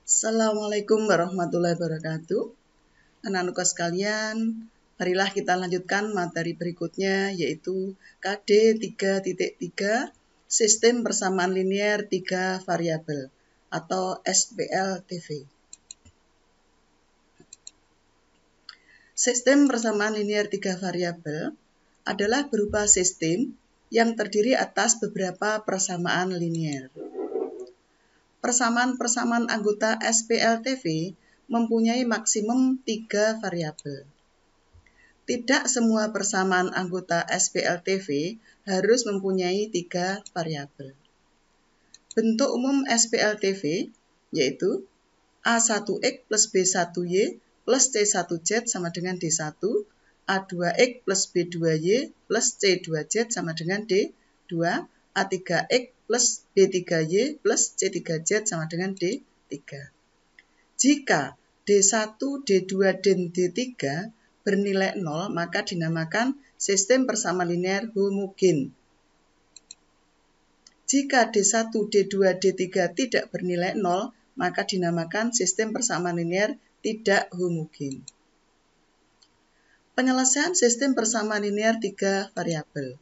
Assalamualaikum warahmatullahi wabarakatuh. Anak-anakku sekalian, marilah kita lanjutkan materi berikutnya yaitu KD 3.3 Sistem Persamaan Linier 3 Variabel atau SPLTV. Sistem persamaan linier 3 variabel adalah berupa sistem yang terdiri atas beberapa persamaan linier. Persamaan-persamaan anggota SPLTV mempunyai maksimum 3 variabel. Tidak semua persamaan anggota SPLTV harus mempunyai 3 variabel. Bentuk umum SPLTV yaitu A1X plus B1Y plus C1Z sama dengan D1, A2X plus B2Y plus C2Z sama dengan D2, A3X plus B3Y plus C3Z sama dengan D3. Jika D1, D2, dan D3 bernilai 0, maka dinamakan sistem persamaan linier homogen. Jika D1, D2, D3 tidak bernilai 0, maka dinamakan sistem persamaan linier tidak homogen. Penyelesaian sistem persamaan linier 3 variabel.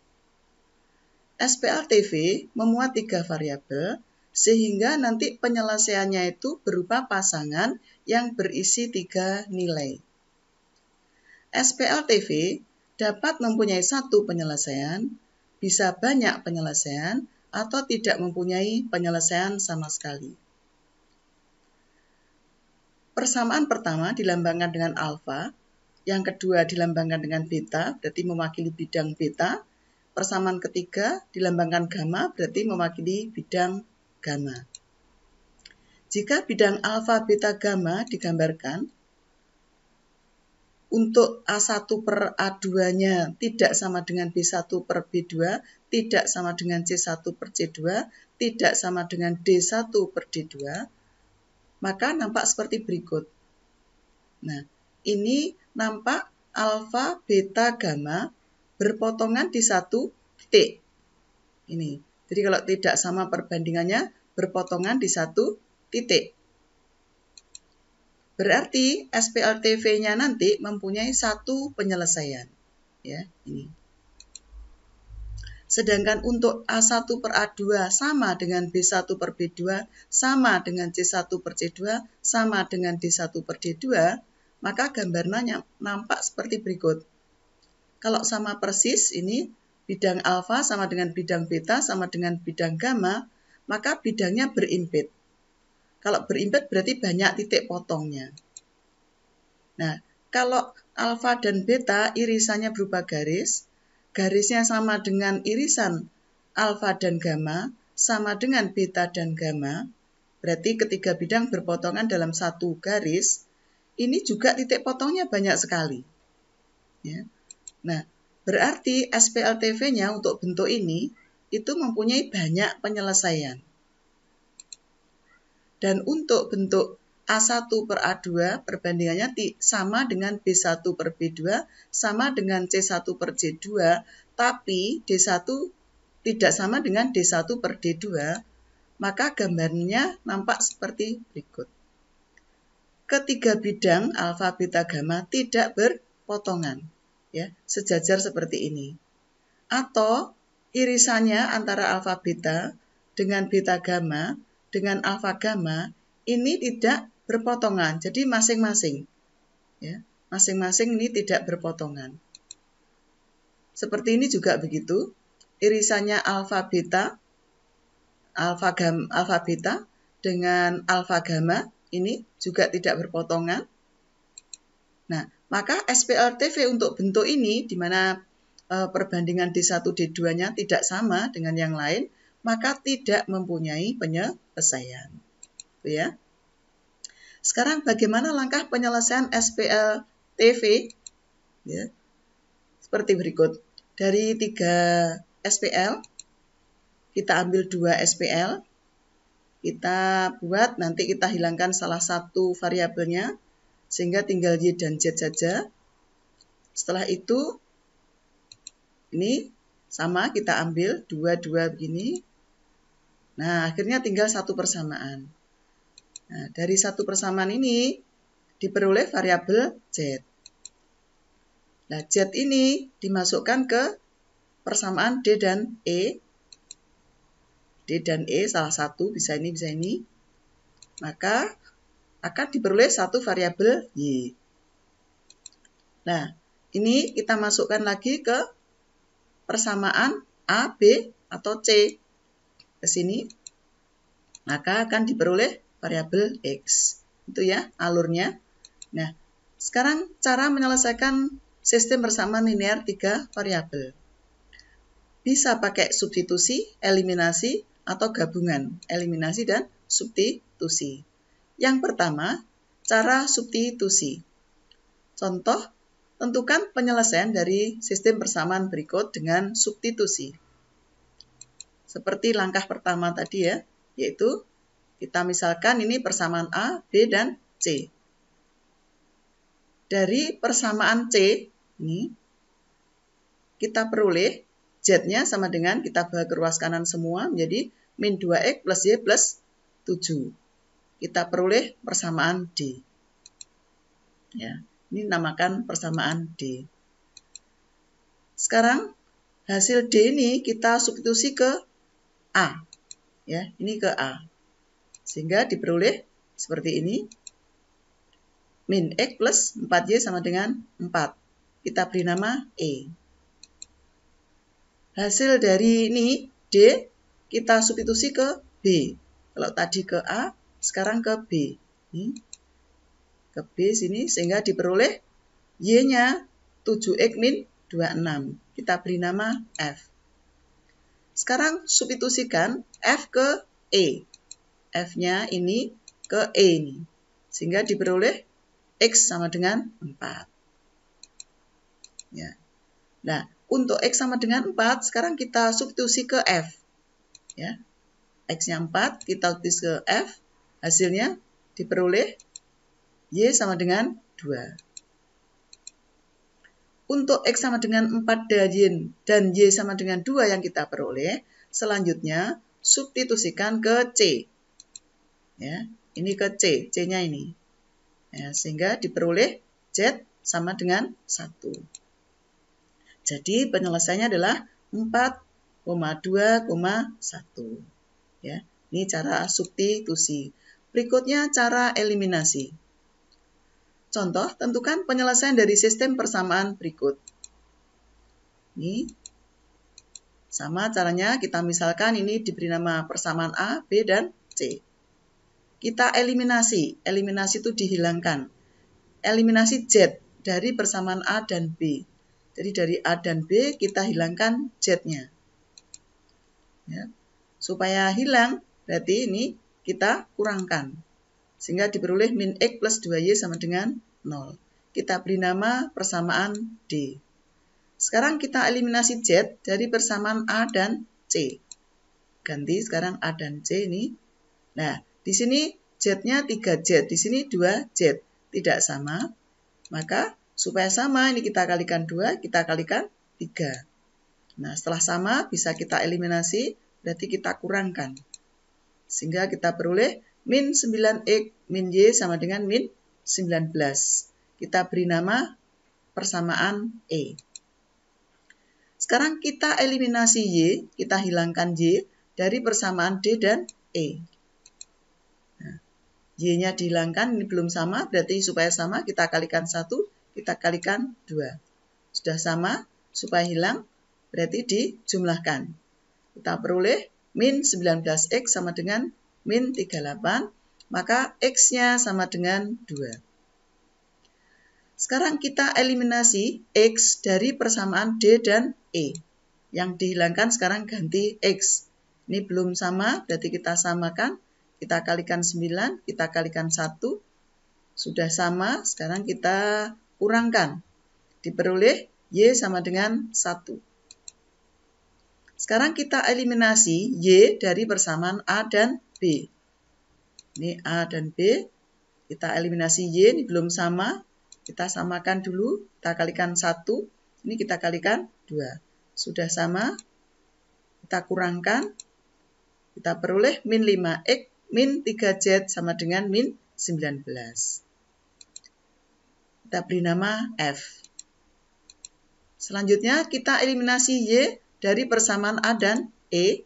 SPLTV memuat 3 variabel, sehingga nanti penyelesaiannya itu berupa pasangan yang berisi 3 nilai. SPLTV dapat mempunyai satu penyelesaian, bisa banyak penyelesaian, atau tidak mempunyai penyelesaian sama sekali. Persamaan pertama dilambangkan dengan alfa, yang kedua dilambangkan dengan beta, berarti mewakili bidang beta. Persamaan ketiga dilambangkan gamma, berarti mewakili bidang gamma. Jika bidang alfa, beta, gamma digambarkan, untuk A1 per A2-nya tidak sama dengan B1 per B2, tidak sama dengan C1 per C2, tidak sama dengan D1 per D2, maka nampak seperti berikut. Nah, ini nampak alfa, beta, gamma berpotongan di satu titik. Ini. Jadi kalau tidak sama perbandingannya, berpotongan di satu titik. Berarti SPLTV-nya nanti mempunyai satu penyelesaian. Ya, ini. Sedangkan untuk A1 per A2 sama dengan B1 per B2, sama dengan C1 per C2, sama dengan D1 per D2, maka gambarnya nampak seperti berikut. Kalau sama persis, ini bidang alfa sama dengan bidang beta sama dengan bidang gamma, maka bidangnya berimpit. Kalau berimpit berarti banyak titik potongnya. Nah, kalau alfa dan beta irisannya berupa garis, garisnya sama dengan irisan alfa dan gamma, sama dengan beta dan gamma, berarti ketiga bidang berpotongan dalam satu garis, ini juga titik potongnya banyak sekali. Ya. Nah, berarti SPLTV-nya untuk bentuk ini, itu mempunyai banyak penyelesaian. Dan untuk bentuk A1 per A2 perbandingannya sama dengan B1 per B2, sama dengan C1 per C2, tapi D1 tidak sama dengan D1 per D2, maka gambarnya nampak seperti berikut. Ketiga bidang alfa, beta, gamma tidak berpotongan, ya, sejajar seperti ini. Atau irisannya antara alfa beta dengan beta gamma dengan alfa gamma ini tidak berpotongan, jadi masing-masing, ya, masing-masing ini tidak berpotongan. Seperti ini juga begitu, irisannya alfa beta dengan alfa gamma ini juga tidak berpotongan. Nah, maka SPLTV untuk bentuk ini, di mana perbandingan D1, D2-nya tidak sama dengan yang lain, maka tidak mempunyai penyelesaian. Itu ya. Sekarang bagaimana langkah penyelesaian SPLTV? Ya, seperti berikut. Dari 3 SPL, kita ambil 2 SPL, kita buat, nanti kita hilangkan salah satu variabelnya, sehingga tinggal Y dan Z saja. Setelah itu, ini sama, kita ambil 2 begini. Nah, akhirnya tinggal satu persamaan. Nah, dari satu persamaan ini diperoleh variabel Z. Nah, Z ini dimasukkan ke persamaan D dan E. D dan E salah satu, bisa ini. Maka akan diperoleh satu variabel Y. Nah, ini kita masukkan lagi ke persamaan A, B, atau C ke sini. Maka akan diperoleh variabel X. Itu ya alurnya. Nah, sekarang cara menyelesaikan sistem persamaan linear 3 variabel. Bisa pakai substitusi, eliminasi, atau gabungan eliminasi dan substitusi. Yang pertama, cara substitusi. Contoh, tentukan penyelesaian dari sistem persamaan berikut dengan substitusi. Seperti langkah pertama tadi ya, yaitu kita misalkan ini persamaan A, B, dan C. Dari persamaan C, ini kita peroleh Z-nya sama dengan kita bagi ke ruas kanan semua menjadi min 2X plus Y plus 7. Kita peroleh persamaan D. Ya, ini namakan persamaan D. Sekarang hasil D ini kita substitusi ke A. Ya, ini ke A. Sehingga diperoleh seperti ini. Min X plus 4Y sama dengan 4. Kita beri nama E. Hasil dari ini D kita substitusi ke B. Kalau tadi ke A, sekarang ke B. Ini ke B sini sehingga diperoleh Y-nya 7X min 26. Kita beri nama F. Sekarang substitusikan F ke E. F-nya ini ke E ini. Sehingga diperoleh X sama dengan 4. Ya. Nah, untuk X sama dengan 4, sekarang kita substitusi ke F. Ya. X-nya 4, kita substitusi ke F. Hasilnya diperoleh Y sama dengan 2. Untuk X sama dengan 4 dan Y sama dengan 2 yang kita peroleh, selanjutnya substitusikan ke C. Ya, ini ke C, C-nya ini. Ya, sehingga diperoleh Z sama dengan 1. Jadi penyelesaiannya adalah 4,2,1. Ya, ini cara substitusi. Berikutnya cara eliminasi. Contoh, tentukan penyelesaian dari sistem persamaan berikut. Ini sama caranya, kita misalkan ini diberi nama persamaan A, B, dan C. Kita eliminasi. Eliminasi itu dihilangkan. Eliminasi Z dari persamaan A dan B. Jadi dari A dan B kita hilangkan Z-nya. Ya. Supaya hilang, berarti ini kita kurangkan. Sehingga diperoleh min X plus 2Y sama dengan 0. Kita beri nama persamaan D. Sekarang kita eliminasi Z dari persamaan A dan C. Ganti sekarang A dan C ini. Nah, di sini Z-nya 3Z, di sini 2Z. Tidak sama, maka supaya sama, ini kita kalikan 2, kita kalikan 3. Nah, setelah sama, bisa kita eliminasi, berarti kita kurangkan. Sehingga kita peroleh min 9X min Y sama dengan min 19. Kita beri nama persamaan E. Sekarang kita eliminasi Y, kita hilangkan Y dari persamaan D dan E. Nah, Y-nya dihilangkan, ini belum sama, berarti supaya sama, kita kalikan 1, kita kalikan 2. Sudah sama, supaya hilang, berarti dijumlahkan. Kita peroleh min 19X sama dengan min 38, maka X-nya sama dengan 2. Sekarang kita eliminasi X dari persamaan D dan E. Yang dihilangkan sekarang ganti X. Ini belum sama, berarti kita samakan. Kita kalikan 9, kita kalikan 1. Sudah sama, sekarang kita kurangkan. Diperoleh Y sama dengan 1. Sekarang kita eliminasi Y dari persamaan A dan B. Ini A dan B. Kita eliminasi Y, ini belum sama. Kita samakan dulu, kita kalikan 1. Ini kita kalikan 2. Sudah sama, kita kurangkan. Kita peroleh min 5X min 3Z sama dengan min 19. Kita beri nama F. Selanjutnya kita eliminasi Y dari persamaan A dan E.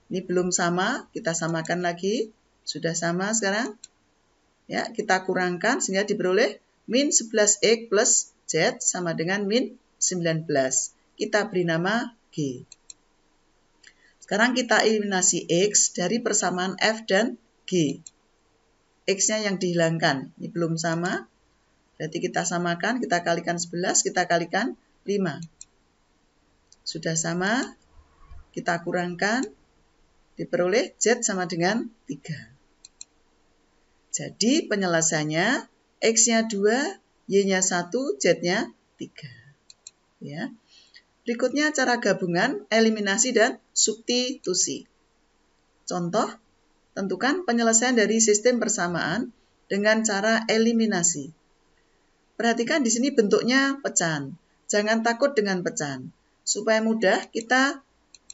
Ini belum sama, kita samakan lagi. Sudah sama sekarang. Ya, kita kurangkan sehingga diperoleh min 11X plus Z sama dengan min 19. Kita beri nama G. Sekarang kita eliminasi X dari persamaan F dan G. X-nya yang dihilangkan. Ini belum sama. Berarti kita samakan, kita kalikan 11, kita kalikan 5. Sudah sama, kita kurangkan, diperoleh Z sama dengan 3. Jadi penyelesaiannya X-nya 2, Y-nya 1, Z-nya 3. Ya. Berikutnya cara gabungan, eliminasi, dan substitusi. Contoh, tentukan penyelesaian dari sistem persamaan dengan cara eliminasi. Perhatikan di sini bentuknya pecahan. Jangan takut dengan pecahan. Supaya mudah kita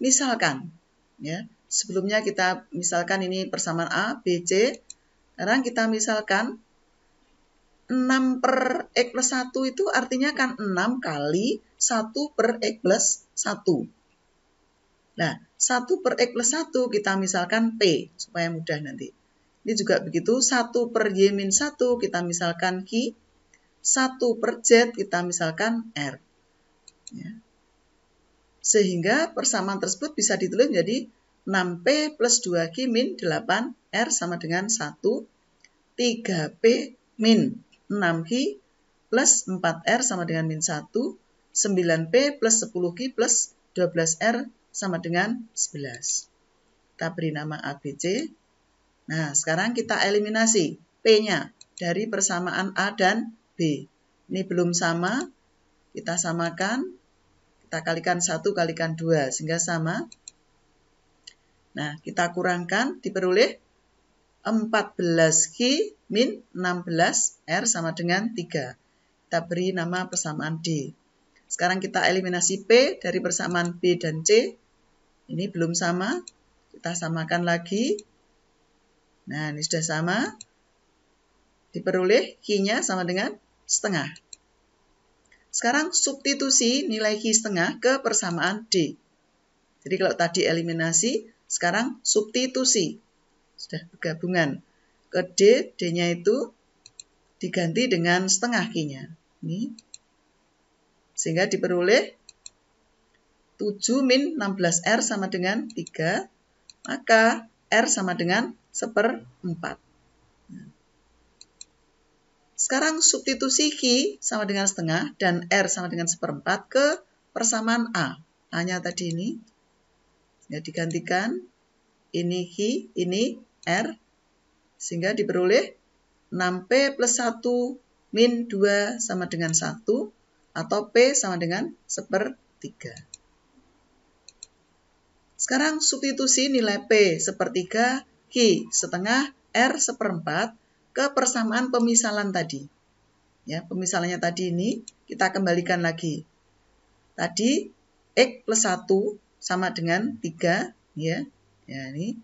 misalkan. Ya. Sebelumnya kita misalkan ini persamaan A, B, C. Sekarang kita misalkan 6 per X plus 1 itu artinya kan 6 kali 1 per X plus 1. Nah, 1 per X plus 1 kita misalkan P, supaya mudah nanti. Ini juga begitu, 1 per Y min 1 kita misalkan Q, 1 per Z kita misalkan R. Ya. Sehingga persamaan tersebut bisa ditulis menjadi 6P plus 2Q min 8R sama dengan 1, 3P min 6Q plus 4R sama dengan min 1, 9P plus 10Q plus 12R sama dengan 11. Kita beri nama ABC. Nah, sekarang kita eliminasi P-nya dari persamaan A dan B. Ini belum sama, kita samakan, kita kalikan 1 kalikan 2 sehingga sama. Nah, kita kurangkan, diperoleh 14Q min 16R sama dengan 3. Kita beri nama persamaan D. Sekarang kita eliminasi P dari persamaan B dan C. Ini belum sama, kita samakan lagi. Nah, ini sudah sama. Diperoleh Q-nya sama dengan setengah. Sekarang substitusi nilai Q setengah ke persamaan D. Jadi kalau tadi eliminasi, sekarang substitusi. Sudah bergabungan. Ke D, D-nya itu diganti dengan setengah Q-nya. Ini. Sehingga diperoleh 7 min 16R sama dengan 3. Maka R sama dengan 1/4. Sekarang substitusi Q sama dengan setengah dan R sama dengan 1/4 ke persamaan A. A-nya tadi ini. Ya, digantikan. Ini Q, ini R. Sehingga diperoleh 6P plus 1 min 2 sama dengan 1. Atau P sama dengan 1/3. Sekarang substitusi nilai P 1/3, Q setengah, R 1/4 ke persamaan pemisalan tadi. Ya, pemisalannya tadi ini kita kembalikan lagi. Tadi X plus 1 sama dengan 3. Ya, ini.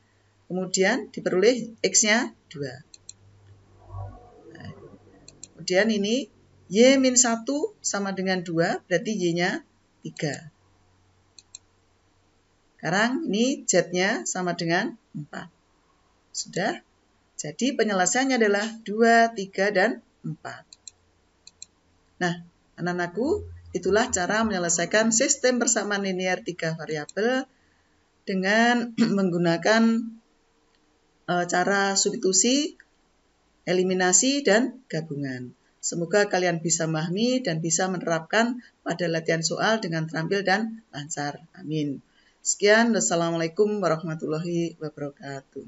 Kemudian diperoleh X-nya 2. Nah, kemudian ini Y min 1 sama dengan 2, berarti Y-nya 3. Sekarang ini Z-nya sama dengan 4. Sudah. Jadi penyelesaiannya adalah 2, 3, dan 4. Nah, anak-anakku, itulah cara menyelesaikan sistem persamaan linear 3 variabel dengan menggunakan cara substitusi, eliminasi, dan gabungan. Semoga kalian bisa memahami dan bisa menerapkan pada latihan soal dengan terampil dan lancar. Amin. Sekian, wassalamualaikum warahmatullahi wabarakatuh.